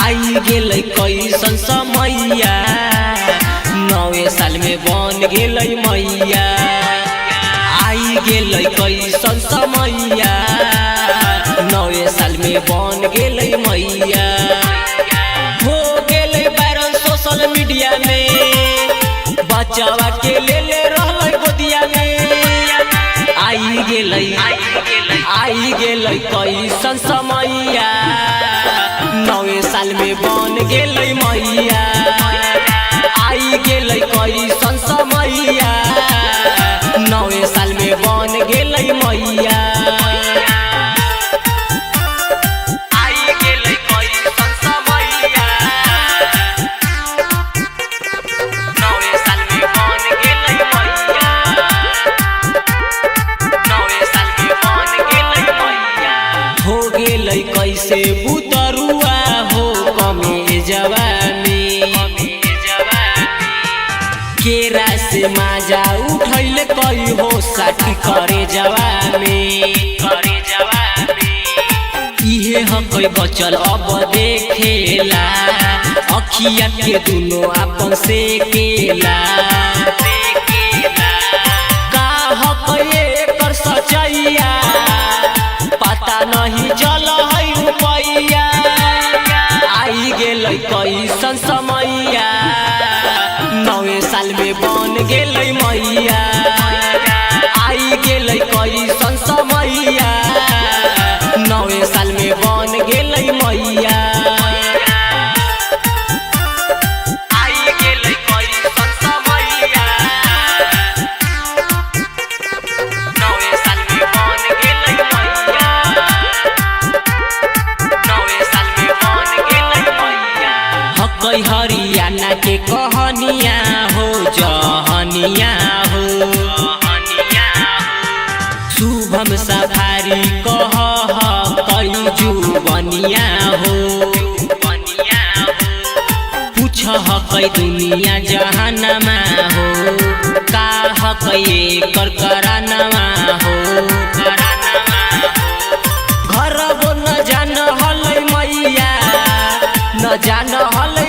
आई गेलै कैसन समैया, नवे साल में बन गेलै मैया। आई गेलै कैसन समैया, नवे साल में बन गेलै मैया। हो गेलै वायरल सोशल मीडिया में, बच्चावा के ले रहलै गोदिया में। आई गेलै कैसन समैया, नवे साल में बन गेलै मैया। आई गेलै कैसन समैया, नवे साल में बन गेलै मैया। कैसे बुतरुआ हो कमे जवानी, केरा से माजा उठैले कई हो साथी करे जवानी। इहे हकै बचल अब देखेला, अखिया के दुनो आपन से केला। का हकै एकर सचैया, पता नहीं चल है रुपैया। आई गेलै कैसन समैया, नवे साल में बन गेलै मैया। आई गेलै कैसन समैया, नवे साल में बन गेलै मैया। हरियाणा के कहनिया हो जहनिया हो, शुभम सफारी कह कई जुबनिया हो। पूछ कई दुनिया जहानमा हो, का हकै एकर करानमा हो। घर न जान हलै मैया, न जान हलै